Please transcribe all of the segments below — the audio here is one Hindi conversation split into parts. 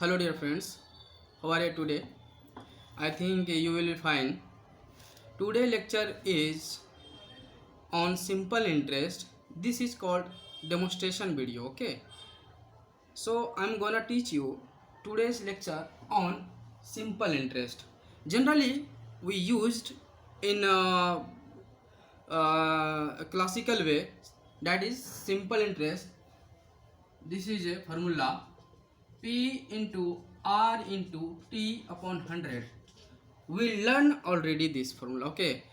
Hello dear friends, how are you today? I think you will be fine. Today lecture is on simple interest. This is called demonstration video, okay? So I'm gonna teach you today's lecture on simple interest. Generally we used in a classical way, that is simple interest. This is a formula P into R into T upon 100. We learn already this formula, okay?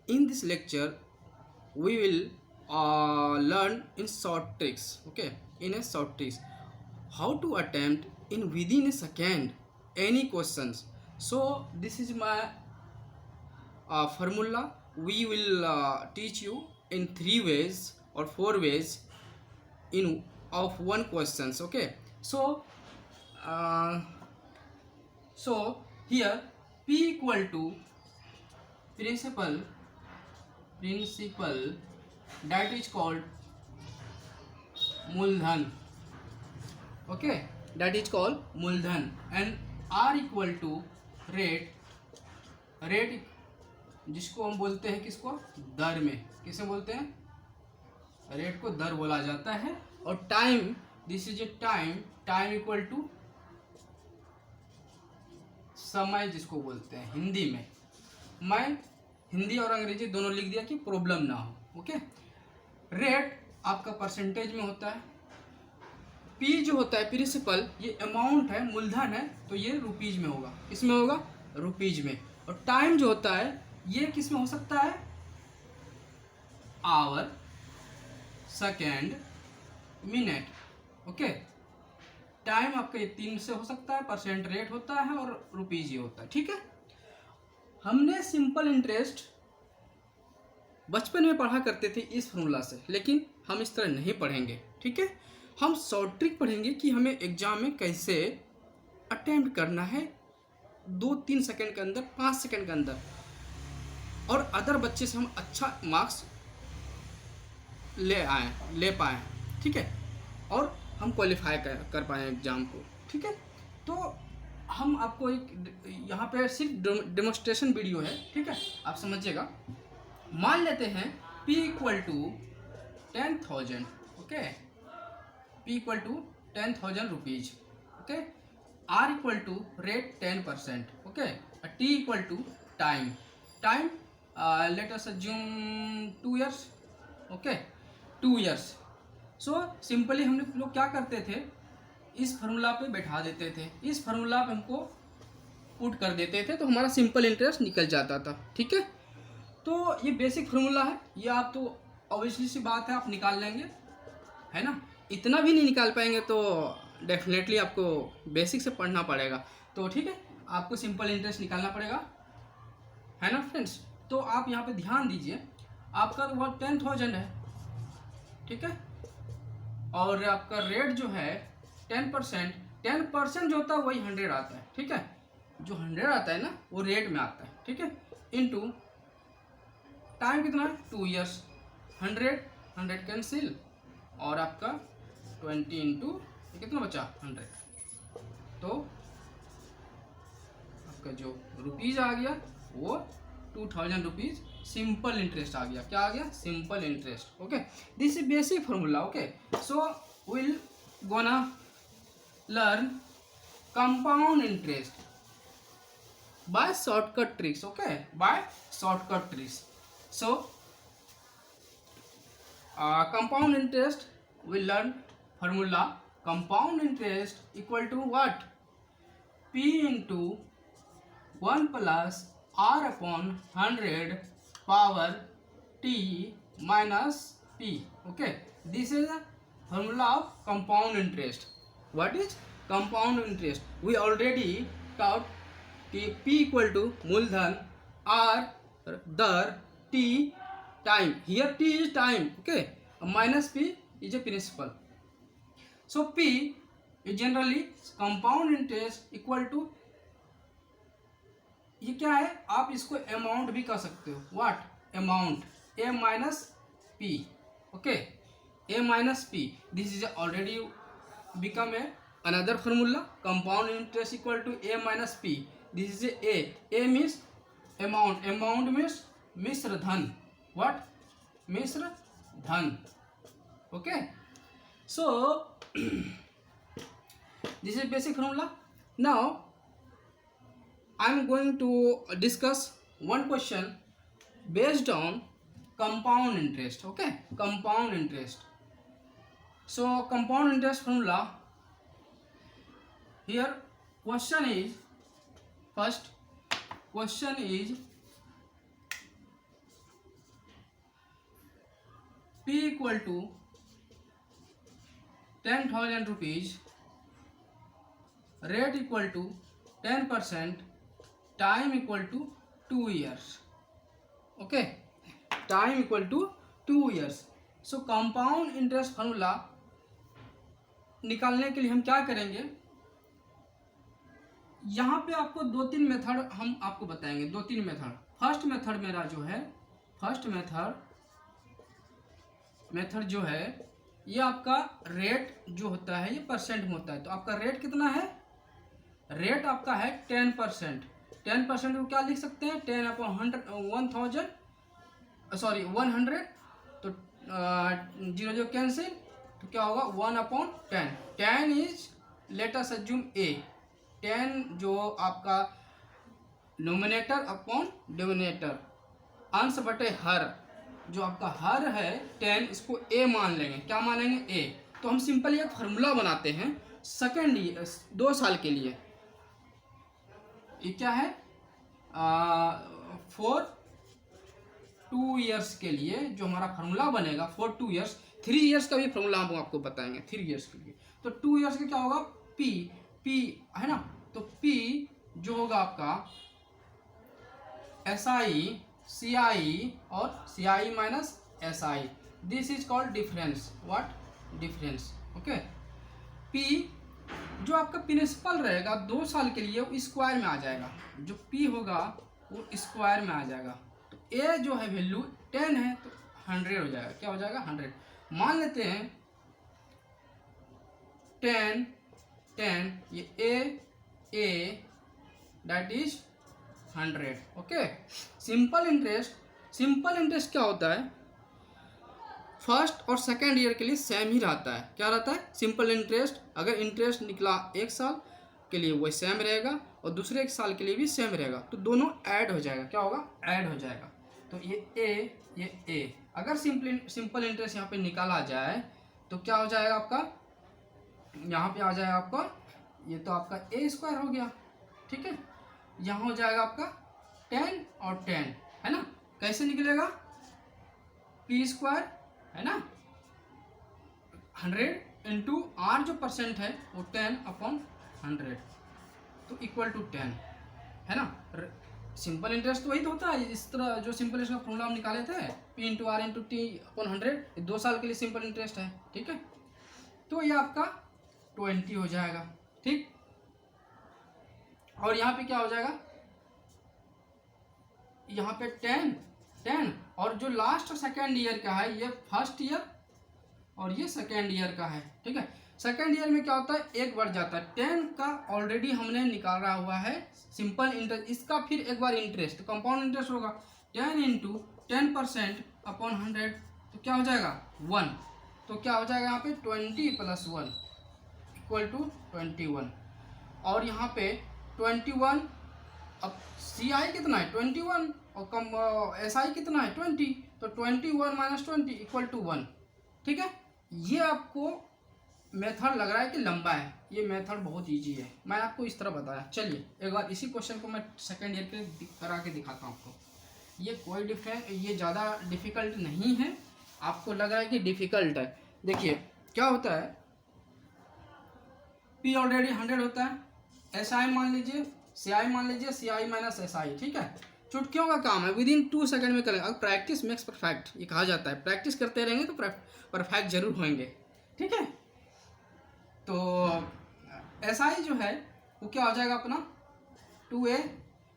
In this lecture we will learn in short tricks, okay? In a short tricks how to attempt in within a second any questions. So this is my formula. We will teach you in 3 ways or 4 ways in of one questions, okay? So uh, here P equal to principal that is called मूलधन, okay, that is called मूलधन, and R equal to rate जिसको हम बोलते हैं किसको, दर में, किसे बोलते हैं, रेट को दर बोला जाता है, और time, this is a time equal to समय जिसको बोलते हैं हिंदी में। मैं हिंदी और अंग्रेजी दोनों लिख दिया कि प्रॉब्लम ना हो, ओके। रेट आपका परसेंटेज में होता है, पी जो होता है प्रिंसिपल, ये अमाउंट है, मूलधन है, तो ये रुपीज में होगा, इसमें होगा रुपीज में। और टाइम जो होता है ये किस में हो सकता है, hour, second, minute, okay. Time आपका ये 3 से हो सकता है, परसेंट रेट होता है, और रुपीज ये होता है, ठीक है। हमने सिंपल इंटरेस्ट बचपन में पढ़ा करते थे इस फॉर्मूला से, लेकिन हम इस तरह नहीं पढ़ेंगे, ठीक है। हम शॉर्ट ट्रिक पढ़ेंगे कि हमें एग्जाम में कैसे अटेम्प्ट करना है 2-3 सेकंड के अंदर, 5 सेकंड के अंदर, और अदर बच्चे से हम अच्छा मार्क्स ले पाएँ, ठीक है, और हम क्वालिफाई कर पाएँ एग्जाम को, ठीक है। तो हम आपको एक यहाँ पे सिर्फ डेमोस्ट्रेशन वीडियो है, ठीक है, आप समझिएगा। मान लेते हैं P equal to 10,000, okay, P equal to 10,000 rupees, okay. R equal to rate 10%, okay. T equal to time let us assume 2 years, okay, 2 years। So simply हम लोग क्या करते थे, इस फार्मूला पे बैठा देते थे, इस फार्मूला पे हमको पुट कर देते थे, तो हमारा सिंपल इंटरेस्ट निकल जाता था, ठीक है। तो ये बेसिक फार्मूला है, ये आप तो ऑब्वियसली सी बात है आप निकाल लेंगे, है ना। इतना भी नहीं निकाल पाएंगे तो डेफिनेटली आपको बेसिक से पढ़ना पड़ेगा, तो ठीक है, आपको सिंपल इंटरेस्ट निकालना पड़ेगा, है ना फ्रेंड्स। तो आप यहाँ पे ध्यान दीजिए, आपका वो 10,000 है, ठीक है, और आपका रेट जो है 10% जो होता है वही 100 आता है, ठीक है। जो 100 आता है ना वो रेट में आता है, ठीक है, इनटू टाइम कितना है 2 years, 100 कैंसिल, और आपका 20 इंटू कितना बचा 100, तो आपका जो रुपीज आ गया वो 2000 रुपीज सिंपल इंटरेस्ट आ गया। क्या आ गया, simple interest, okay. This is basic formula, okay. So will gonna learn compound interest by shortcut tricks, okay, by shortcut tricks. So compound interest, we learn formula compound interest equal to what, P into 1 plus R upon 100 power T minus P, okay. This is a formula of compound interest. What is compound interest? We already taught P equal to मूलधन, R दर, T time, here T is time, okay, minus P is a principal. So P is generally compound interest equal to, ये क्या है, आप इसको अमाउंट भी कह सकते हो, what, amount, A minus P, okay, A minus P, this is already become a another formula, compound interest equal to a minus p. This is a means amount, amount means मिश्र धन, what, मिश्र धन. Okay, so this is basic formula. Now I am going to discuss one question based on compound interest. Okay, compound interest. So compound interest formula, here question is, first question is P equal to 10,000 rupees, rate equal to 10%, time equal to 2 years. Okay, time equal to 2 years. So compound interest formula निकालने के लिए हम क्या करेंगे, यहाँ पे आपको 2-3 मेथड हम आपको बताएंगे, 2-3 मेथड. फर्स्ट मेथड मेरा जो है, फर्स्ट मेथड जो है ये आपका रेट जो होता है ये परसेंट में होता है. तो आपका रेट कितना है, रेट आपका है 10%. 10% को क्या लिख सकते हैं, 10/100, सॉरी 100, तो 0 कैंसिल, तो क्या होगा 1/10. 10 is late us assume a, 10 जो आपका नोमिनेटर अपॉन डिनोमिनेटर, अंश बटे हर, जो आपका हर है 10, इसको a मान लेंगे. क्या मानेंगे, a. तो हम सिंपल एक फार्मूला बनाते हैं सेकेंड ईयर 2 साल के लिए. ये क्या है, फॉर 2 ईयर्स के लिए जो हमारा फार्मूला बनेगा, फॉर 2 ईयर्स. 3 ईयर्स का भी फार्मूला हम आपको बताएंगे 3 ईयर्स के लिए. तो 2 ईयर्स का क्या होगा, p है ना. तो p जो होगा आपका SI, CI और CI minus SI. This is called difference, what, difference. Okay, p जो आपका प्रिंसिपल रहेगा 2 साल के लिए वो स्क्वायर में आ जाएगा. जो p होगा वो स्क्वायर में आ जाएगा. तो a जो है वैल्यू 10 है तो 100 हो जाएगा. क्या हो जाएगा, 100. मान लेते हैं 10 ये a that is 100. Okay, simple interest क्या होता है, फर्स्ट और सेकेंड ईयर के लिए सेम ही रहता है. क्या रहता है, सिंपल इंटरेस्ट. अगर इंटरेस्ट निकला 1 साल के लिए वो सेम रहेगा और दूसरे 1 साल के लिए भी सेम रहेगा. तो दोनों ऐड हो जाएगा. क्या होगा, ऐड हो जाएगा. तो ये a अगर सिंपल इंटरेस्ट यहाँ पे निकाला जाए तो क्या हो जाएगा आपका, यहाँ पे आ जाएगा आपका, ये तो आपका a² हो गया. ठीक है, यहाँ हो जाएगा आपका 10 और 10 है ना. कैसे निकलेगा, p² है ना, 100 इंटू r जो परसेंट है वो 10/100, तो इक्वल टू 10 है ना. सिंपल इंटरेस्ट तो वही तो होता है. इस तरह जो सिंपल इंटरेस्ट का फॉर्मूला हम निकाले थे, p into r into t/100, 2 साल के लिए सिंपल इंटरेस्ट है. ठीक है, तो ये आपका 20 हो जाएगा. ठीक, और यहाँ पे क्या हो जाएगा, यहाँ पे 10 और जो लास्ट सेकेंड ईयर का है ये फर्स्ट ईयर और ये सेकेंड ईयर का है. ठीक है, सेकेंड ईयर में क्या होता है, एक बढ़ जाता है. 10 का ऑलरेडी हमने निकाला हुआ है सिंपल इंटरेस्ट, इसका फिर एक बार इंटरेस्ट, कंपाउंड इंटरेस्ट होगा 10 इंटू 10%/100, तो क्या हो जाएगा 1. तो क्या हो जाएगा यहाँ पे 20 + 1 इक्वल टू 21. और यहाँ पे 21, अब CI कितना है 21 और SI कितना है 20, तो 21 - 20 इक्वल टू 1. ठीक है, ये आपको मेथड लग रहा है कि लंबा है, ये मेथड बहुत इजी है, मैं आपको इस तरह बताया. चलिए एक बार इसी क्वेश्चन को मैं सेकेंड ईयर के करा के दिखाता हूँ आपको. ये कोई ये ज़्यादा डिफ़िकल्ट नहीं है, आपको लग रहा है कि डिफ़िकल्ट है. देखिए क्या होता है, P ऑलरेडी 100 होता है, SI मान लीजिए, CI मान लीजिए, CI माइनस SI. ठीक है, चुटकियों का काम है, विदिन 2 सेकंड में करेंगे. अब प्रैक्टिस मेक्स परफेक्ट ये कहा जाता है, प्रैक्टिस करते रहेंगे तो परफेक्ट जरूर होंगे. ठीक है, तो SI जो है वो क्या हो जाएगा अपना 2a,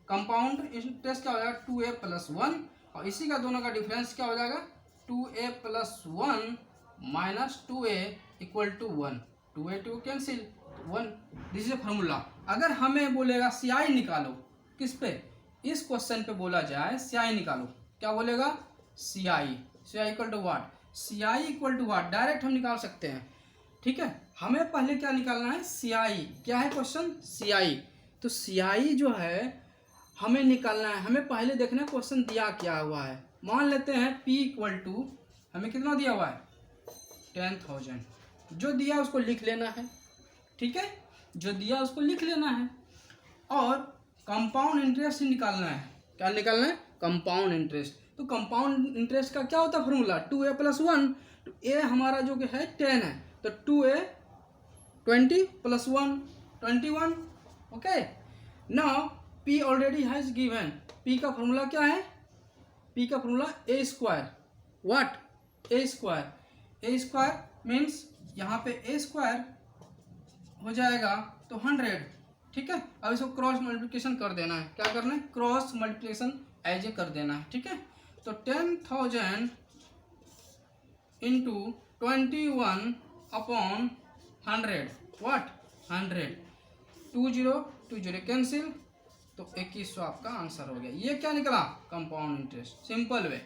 कंपाउंड इंटरेस्ट क्या हो जाएगा 2a + 1, और इसी का दोनों का डिफरेंस क्या हो जाएगा 2a + 1 - 2a equal to 1. 2a 2 cancel, 1, this is a formula. अगर हमें बोलेगा CI निकालो, किस पे, इस क्वेश्चन पे बोला जाए CI निकालो, क्या बोलेगा, CI equal to what, CI equal to what, direct हम निकाल सकते हैं, ठीक है। हमें पहले क्या निकालना है, CI, क्या है क्वेश्चन, CI, तो CI जो है हमें निकालना है। हमें पहले देखना है क्वेश्चन दिया क्या हुआ है। मान लेते हैं P इक्वल टू, हमें कितना दिया हुआ है, 10,000, जो दिया उसको लिख लेना है, ठीक है, जो दिया उसको लिख लेना है। और कंपाउंड इंटरेस्ट निकालना है, क्या निकालना है, कंपाउंड इंटरेस्ट। तो कंपाउंड इंटरेस्ट का क्या होता है फॉर्मूला, 2a + 1, तो a हमारा जो कि है 10 है, तो 2a 20 + 1 21, okay. Now p already has given, p का फॉर्मूला क्या है, p का formula a², what, a² means यहाँ पे a² हो जाएगा तो 100, ठीक है। अब इसको क्रॉस मल्टीप्लिकेशन कर देना है, क्या करना है, क्रॉस मल्टीप्लिकेशन एज ए कर देना है, ठीक है। तो 10,000 इंटू 21/100, व्हाट, 100, 20 कैंसिल, तो 2100 आपका आंसर हो गया। ये क्या निकला, कंपाउंड इंटरेस्ट, सिंपल वे।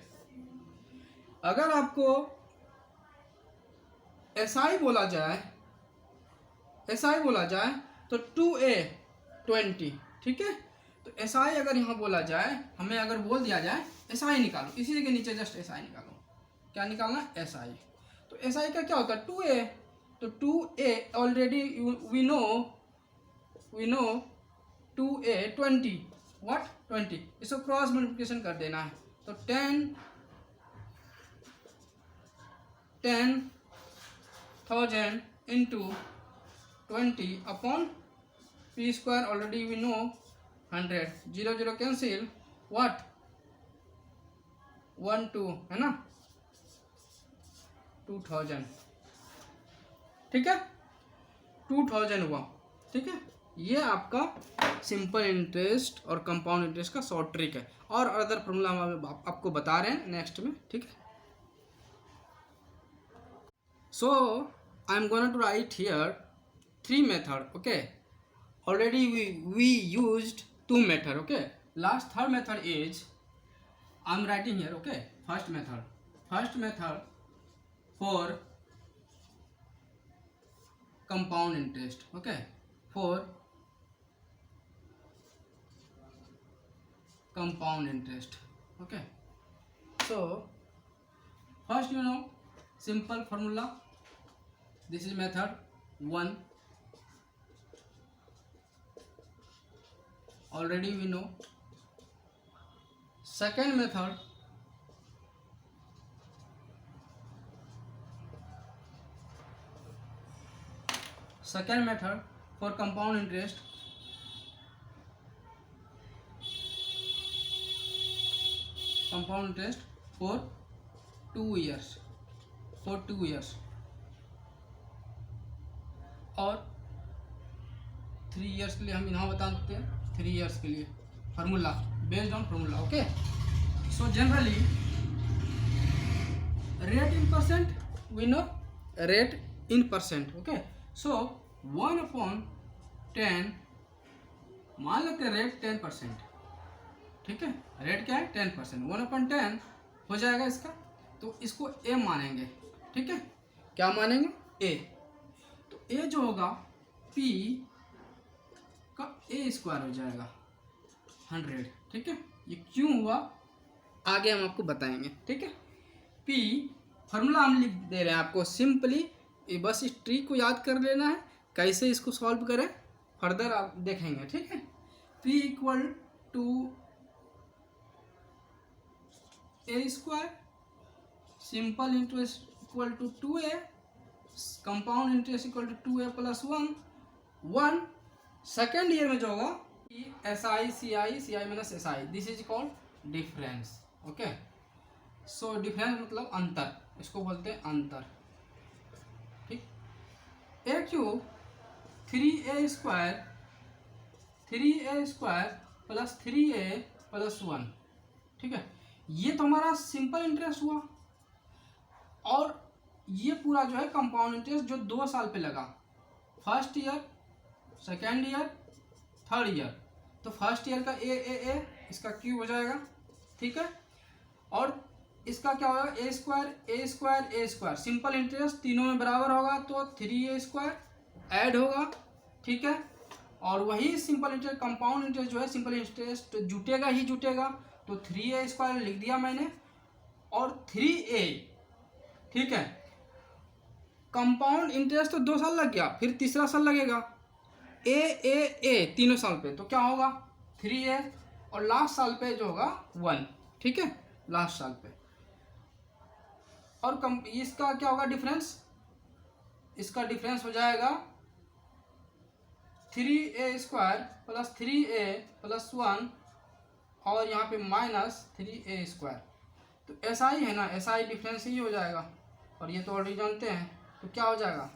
अगर आपको SI बोला जाए तो 2a 20, ठीक है। तो SI अगर यहाँ बोला जाए, हमें अगर बोल दिया जाए SI निकालो, इसी के नीचे जस्ट SI निकालो, क्या निकालना, SI। तो SI का क्या होता है, 2a, तो 2a already we no 2a 20, what, 20, इसको क्रॉस मल्टीप्लिकेशन कर देना है, तो 10,000 into 20/p² already we know 100, 0 cancel, what, 1 2 है ना, 2000, ठीक है, 2000 हुआ, ठीक है। ये आपका सिंपल इंटरेस्ट और कंपाउंड इंटरेस्ट का शॉर्ट ट्रिक है, और अदर फॉर्मूला हम आपको बता रहे हैं नेक्स्ट में, ठीक है। So I am going to write here 3 method, okay. Already we used 2 method, okay. Last third method is I am writing here, okay. First method for compound interest, okay, for compound interest, okay. So first, you know, simple formula, this is method 1, already we know. Second method, for compound interest, for 2 years, और 3 years के लिए हम यहाँ बता देते हैं, 3 years के लिए formula, based on formula, okay. So generally rate in percent, we know rate in percent, okay. So 1/10, मान लेते हैं रेट 10%, ठीक है, रेट क्या है 10%, 1/10 हो जाएगा इसका, तो इसको a मानेंगे, ठीक है, क्या मानेंगे, a। तो a जो होगा p का a² हो जाएगा 100, ठीक है। ये क्यों हुआ आगे हम आपको बताएंगे, ठीक है। p फार्मूला हम लिख दे रहे हैं आपको, सिंपली बस इस ट्रिक को याद कर लेना है, कैसे इसको सॉल्व करें फर्दर आप देखेंगे, ठीक है। p equal to a², simple interest equal to 2a, compound interest equal to 2a + 1। Second year में जो होगा SI CI minus SI, this is called difference, okay. So difference मतलब अंतर, इसको बोलते हैं अंतर, ठीक। a³ 3a² + 3a + 1, ठीक है। ये तो हमारा सिंपल इंटरेस्ट हुआ, और ये पूरा जो है कंपाउंड इंटरेस्ट जो 2 साल पे लगा, first year second year, third year. तो फर्स्ट ईयर का ए, इसका क्यूब हो जाएगा, ठीक है। और इसका क्या होगा, ए स्क्वायर, सिंपल इंटरेस्ट तीनों में बराबर होगा तो 3a² ऐड होगा, ठीक है। और वही सिंपल इंटरेस्ट, कंपाउंड इंटरेस्ट जो है, सिंपल इंटरेस्ट जुटेगा ही जुटेगा, तो 3a² लिख दिया मैंने और 3a, ठीक है। कंपाउंड इंटरेस्ट तो 2 साल लग गया, फिर तीसरा साल लगेगा ए तीनों साल पे, तो क्या होगा 3a, और लास्ट साल पे जो होगा 1, ठीक है, लास्ट साल पे। और इसका क्या होगा डिफरेंस, इसका डिफरेंस हो जाएगा 3a² प्लस 3a प्लस 1 और यहाँ पे माइनस 3a²। तो ऐसा ही है ना, ऐसा ही डिफरेंस ही हो जाएगा, और ये तो ऑलरेडी जानते हैं। तो क्या हो जाएगा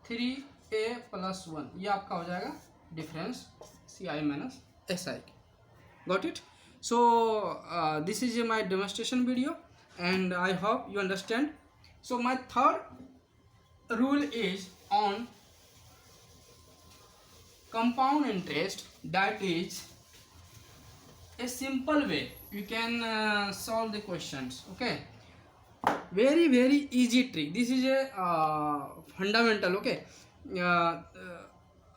3a प्लस 1, ये आपका हो जाएगा difference CI minus SI। Got it. So this is my demonstration video and I hope you understand. So my third rule is on compound interest, that is a simple way you can solve the questions. Okay, very easy trick. This is a fundamental. Okay,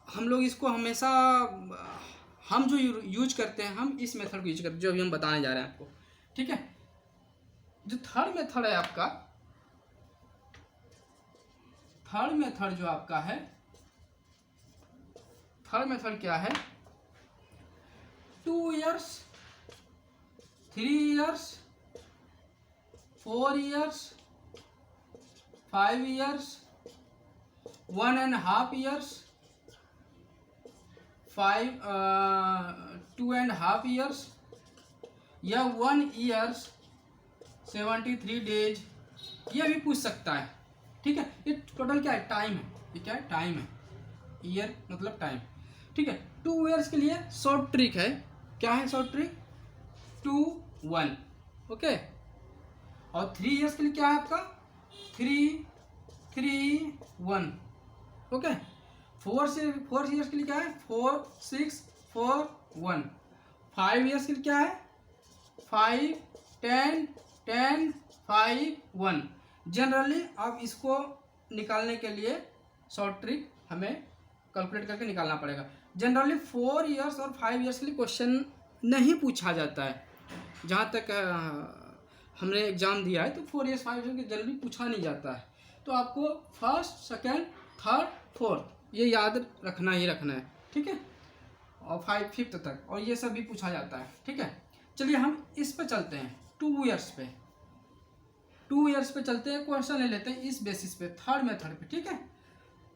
हम लोग इसको हमेशा हम जो यूज करते हैं, हम इस मेथड को यूज करते हैं जो अभी हम बताने जा रहे हैं आपको, ठीक है। जो थर्ड मेथड है आपका, थर्ड मेथड जो आपका है, थर्ड मेथड क्या है, 2 years, 3 years, 4 years, 5 years, 1.5 years, 2.5 years या 1 year 73 डेज, ये भी पूछ सकता है, ठीक है। ये टोटल क्या है, टाइम है, ये क्या है, टाइम है, ईयर मतलब टाइम, ठीक है। 2 years के लिए शॉर्ट ट्रिक है, क्या है शॉर्ट ट्रिक, 2 1, ओके। और 3 years के लिए क्या है आपका 3 3 1, ओके। 4 years के लिए क्या है 4 6 4 1। 5 years के लिए क्या है 5 10 10 5 1। जनरली अब इसको निकालने के लिए शॉर्ट ट्रिक हमें कैलकुलेट करके निकालना पड़ेगा। जनरली 4 years और 5 years के लिए क्वेश्चन नहीं पूछा जाता है, जहाँ तक हमने एग्ज़ाम दिया है, तो 4 years 5 years के जनरली पूछा नहीं जाता है। तो आपको फर्स्ट सेकेंड थर्ड फोर्थ ये याद रखना ही रखना है, ठीक है, और 5th तक, और ये सब भी पूछा जाता है, ठीक है। चलिए हम इस पे चलते हैं, 2 years पे, 2 years पे चलते हैं, क्वेश्चन ले लेते हैं इस बेसिस पे, थर्ड मेथड पे, ठीक है।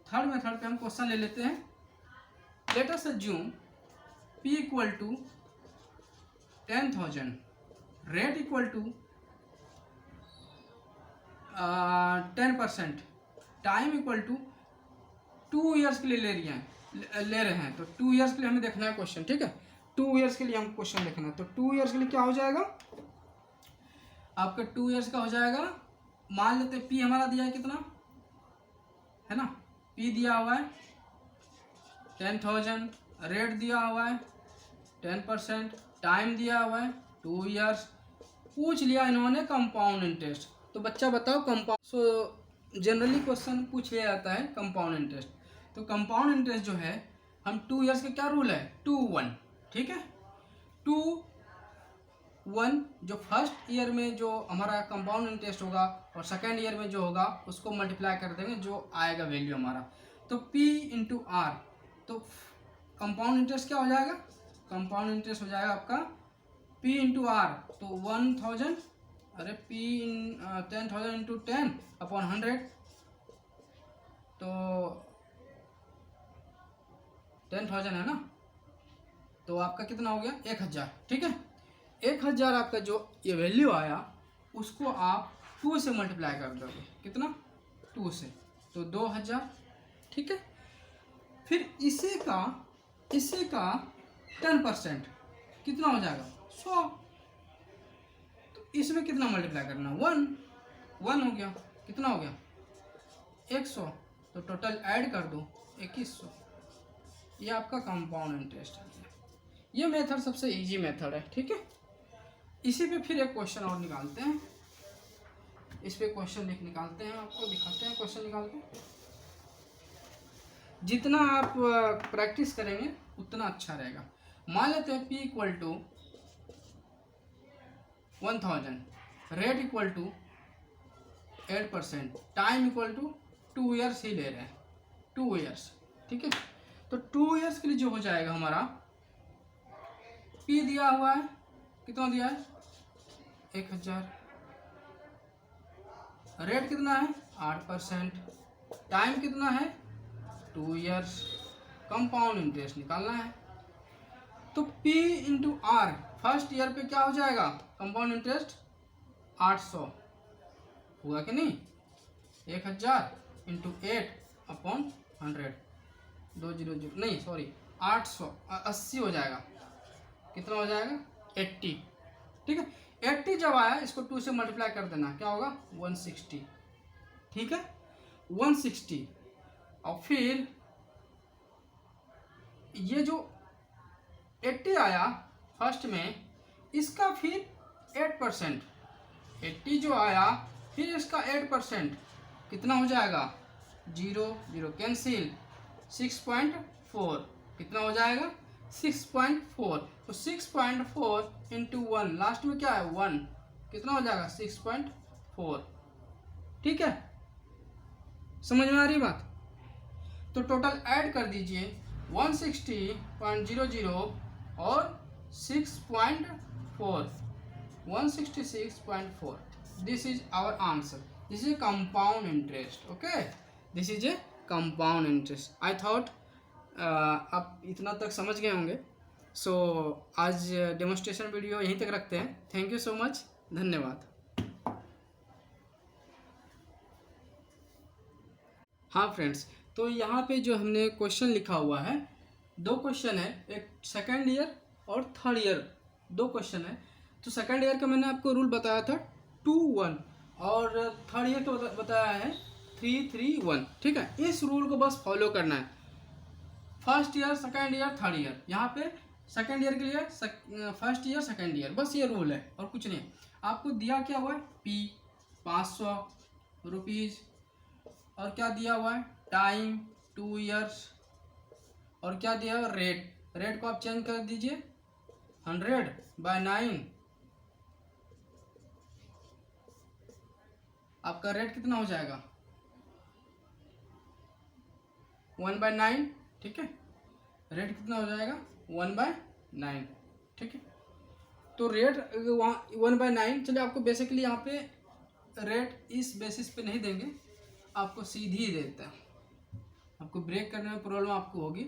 थर्ड मेथड पे हम क्वेश्चन ले लेते हैं। Let us assume P equal to 10,000, rate equal to 10%, time equal to 2 years के लिए ले रहे हैं। तो 2 years के लिए हमें देखना है क्वेश्चन, ठीक है। 2 years के लिए हम क्वेश्चन देखना है, तो 2 years के लिए क्या हो जाएगा आपका, 2 years का हो जाएगा, मान लेते हैं P हमारा दिया है कितना है ना, P दिया हुआ है 10,000, रेट दिया हुआ है 10%, टाइम दिया हुआ है 2 years। पूछ लिया इन्होंने कंपाउंड इंटरेस्ट, तो बच्चा बताओ कंपाउंड, सो जनरली क्वेश्चन पूछ लिया जाता है कंपाउंड इंटरेस्ट। तो कंपाउंड इंटरेस्ट जो है, हम 2 years का क्या रूल है 2 1, ठीक है। 2 1 जो फर्स्ट ईयर में जो हमारा कंपाउंड इंटरेस्ट होगा और सेकेंड ईयर में जो होगा उसको मल्टीप्लाई कर देंगे, जो आएगा वैल्यू हमारा, तो P इंटू आर। तो कंपाउंड इंटरेस्ट क्या हो जाएगा, कंपाउंड इंटरेस्ट हो जाएगा आपका P इंटू आर, तो 1000, अरे P 10,000 इंटू 10 अपॉन 100, तो 10,000 है ना, तो आपका कितना हो गया 1000, ठीक है। 1000 आपका जो ये वैल्यू आया उसको आप 2 से मल्टीप्लाई कर दोगे, कितना 2 से, तो 2000, ठीक है। फिर इसी का 10% कितना हो जाएगा 100, तो इसमें कितना मल्टीप्लाई करना 1 हो गया, कितना हो गया 100, तो टोटल ऐड कर दो 2100, ये आपका कंपाउंड इंटरेस्ट है। ये मेथड सबसे इजी मेथड है, ठीक है। इसी पे फिर एक क्वेश्चन और निकालते हैं, इस पे क्वेश्चन निकालते हैं, आपको दिखाते हैं क्वेश्चन निकाल के। जितना आप प्रैक्टिस करेंगे उतना अच्छा रहेगा। मान लेते हैं P equal to 1000, rate equal to 8%, time equal to 2 years ही ले रहे हैं, 2 ईयर्स, ठीक है। तो 2 ईयर्स के लिए जो हो जाएगा हमारा, P दिया हुआ है, कितना दिया है 1000, रेट कितना है 8%, टाइम कितना है 2 ईयर्स, कंपाउंड इंटरेस्ट निकालना है। तो P into R first year पे क्या हो जाएगा, कंपाउंड इंटरेस्ट 800 हुआ कि नहीं, 1000 इंटू 8/100, 200 नहीं सॉरी 880 हो जाएगा, कितना हो जाएगा 80, ठीक है। 80 जब आया इसको 2 से मल्टीप्लाई कर देना, क्या होगा 160, ठीक है 160। और फिर ये जो 80 आया फर्स्ट में, इसका फिर 8%, 80 जो आया फिर इसका 8%, कितना हो जाएगा 0 0 कैंसिल, 6.4, कितना हो जाएगा 6.4। तो 6.4 इंटू 1, लास्ट में क्या है 1, कितना हो जाएगा 6.4, ठीक है। समझ में आ रही बात। तो टोटल ऐड कर दीजिए 160.00 और 6.4, 166.4, this is our answer, this is compound interest, okay, this is a compound interest. I thought आप इतना तक समझ गए होंगे। सो आज डेमोन्स्ट्रेशन वीडियो यहीं तक रखते हैं। थैंक यू सो मच, धन्यवाद। हाँ फ्रेंड्स, तो यहाँ पे जो हमने क्वेश्चन लिखा हुआ है, 2 क्वेश्चन है, एक सेकेंड ईयर और थर्ड ईयर, 2 क्वेश्चन है। तो सेकेंड ईयर का मैंने आपको रूल बताया था 2-1 और थर्ड ईयर का बताया है 3-3-1, ठीक है। इस रूल को बस फॉलो करना है, first year second year third year, यहाँ पे सेकेंड ईयर के लिए फर्स्ट ईयर सेकेंड ईयर, बस ये रूल है और कुछ नहीं। आपको दिया क्या हुआ है P 500 रुपीज़, और क्या दिया हुआ है टाइम 2 ईयर्स, और क्या दिया हुआ रेट, रेट को आप चेंज कर दीजिए 100/9, आपका रेट कितना हो जाएगा 1/9, ठीक है। रेट कितना हो जाएगा 1/9, ठीक है। तो रेट 1/9, चलिए आपको बेसिकली यहाँ पे रेट इस बेसिस पे नहीं देंगे, आपको सीधी ही देता है, आपको ब्रेक करने में प्रॉब्लम आपको होगी।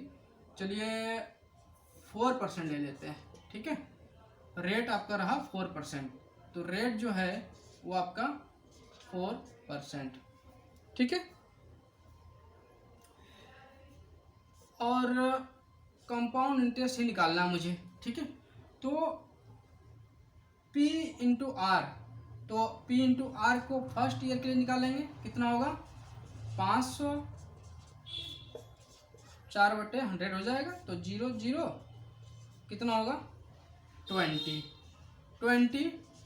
चलिए 4% ले लेते हैं, ठीक है। रेट आपका रहा 4%, तो रेट जो है वो आपका 4%, ठीक है। और कंपाउंड इंटरेस्ट ही निकालना है मुझे, ठीक है। तो P इंटू आर, तो P इंटू आर को फर्स्ट ईयर के लिए निकालेंगे, कितना होगा 500, 4/100 हो जाएगा, तो 0 0, कितना होगा 20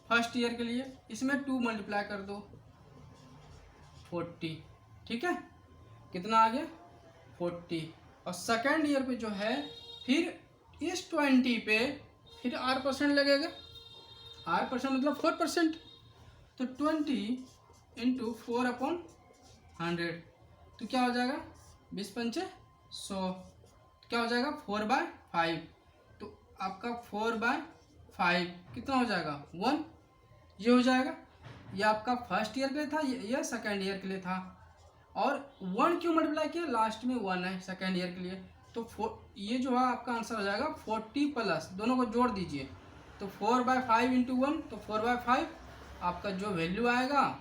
फर्स्ट ईयर के लिए, इसमें 2 मल्टीप्लाई कर दो 40, ठीक है, कितना आ गया 40। और सेकेंड ईयर पे जो है फिर इस 20 पे फिर R% लगेगा, R% मतलब 4%, तो 20 इंटू 4/100, तो क्या हो जाएगा 20×5 100, क्या हो जाएगा 4/5, तो आपका 4/5 कितना हो जाएगा 1, ये हो जाएगा। ये आपका फर्स्ट ईयर के लिए था, ये सेकेंड ईयर के लिए था, और 1 क्यों मल्टीप्लाई किया, लास्ट में 1 है सेकेंड ईयर के लिए, तो ये जो है आपका आंसर हो जाएगा 40 प्लस, दोनों को जोड़ दीजिए, तो 4/5 इंटू 1, तो 4/5 आपका जो वैल्यू आएगा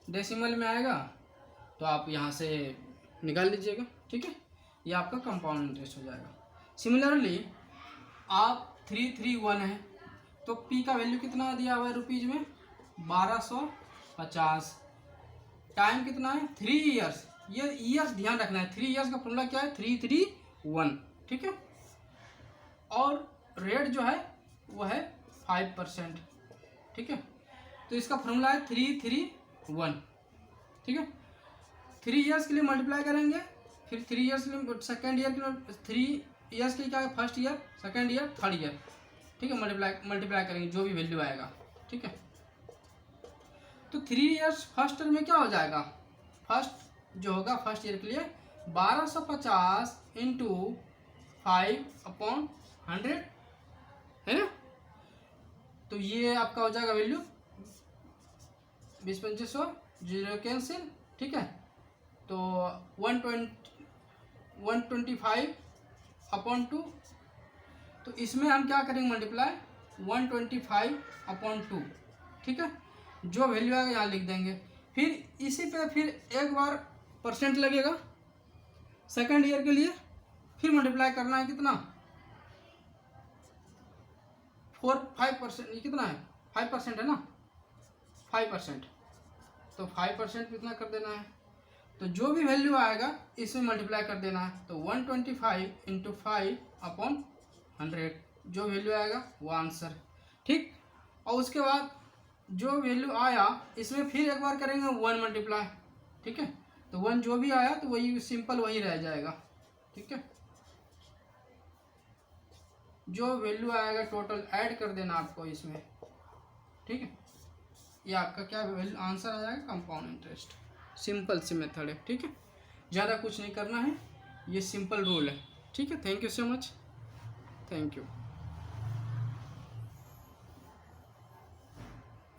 डेसिमल में आएगा, तो आप यहाँ से निकाल लीजिएगा, ठीक है। ये आपका कंपाउंड इंटरेस्ट हो जाएगा। सिमिलरली आप 3-3-1 है, तो P का वैल्यू कितना दिया हुआ है रुपीज़ में 1200 50। टाइम कितना है 3 ईयर्स, ये ईयर्स ध्यान रखना है। 3 ईयर्स का फॉर्मूला क्या है 331, ठीक है। और रेट जो है वो है 5%, ठीक है। तो इसका फॉर्मूला है 331, ठीक है। 3 ईयर्स के लिए मल्टीप्लाई करेंगे, फिर 3 ईयर्स के लिए सेकेंड ईयर के लिए 3 ईयर्स के लिए क्या है first year, second year, third year, ठीक है। मल्टीप्लाई करेंगे जो भी वैल्यू आएगा, ठीक है। तो 3 ईयर्स फर्स्ट ईयर में क्या हो जाएगा, फर्स्ट जो होगा फर्स्ट ईयर के लिए 1250 इंटू 5/100 है ना। तो ये आपका हो जाएगा वैल्यू 20-2500 जीरो कैंसिल, ठीक है। तो 125/2, तो इसमें हम क्या करेंगे मल्टीप्लाई 125/2, ठीक है। जो वैल्यू आएगा यहाँ लिख देंगे। फिर इसी पे फिर एक बार परसेंट लगेगा सेकेंड ईयर के लिए, फिर मल्टीप्लाई करना है कितना 5%, ये कितना है 5% है ना, 5%। तो 5% कितना कर देना है, तो जो भी वैल्यू आएगा इसमें मल्टीप्लाई कर देना है। तो 125 इंटू 5/100 जो वैल्यू आएगा वो आंसर, ठीक। और उसके बाद जो वैल्यू आया इसमें फिर एक बार करेंगे 1 मल्टीप्लाई, ठीक है। तो 1 जो भी आया तो वही सिंपल वही रह जाएगा, ठीक है। जो वैल्यू आएगा टोटल ऐड कर देना आपको इसमें, ठीक है। ये आपका क्या वैल्यू आंसर आ जाएगा कंपाउंड इंटरेस्ट। सिंपल सी मेथड है, ठीक है। ज़्यादा कुछ नहीं करना है, ये सिंपल रूल है, ठीक है। Thank you so much, thank you.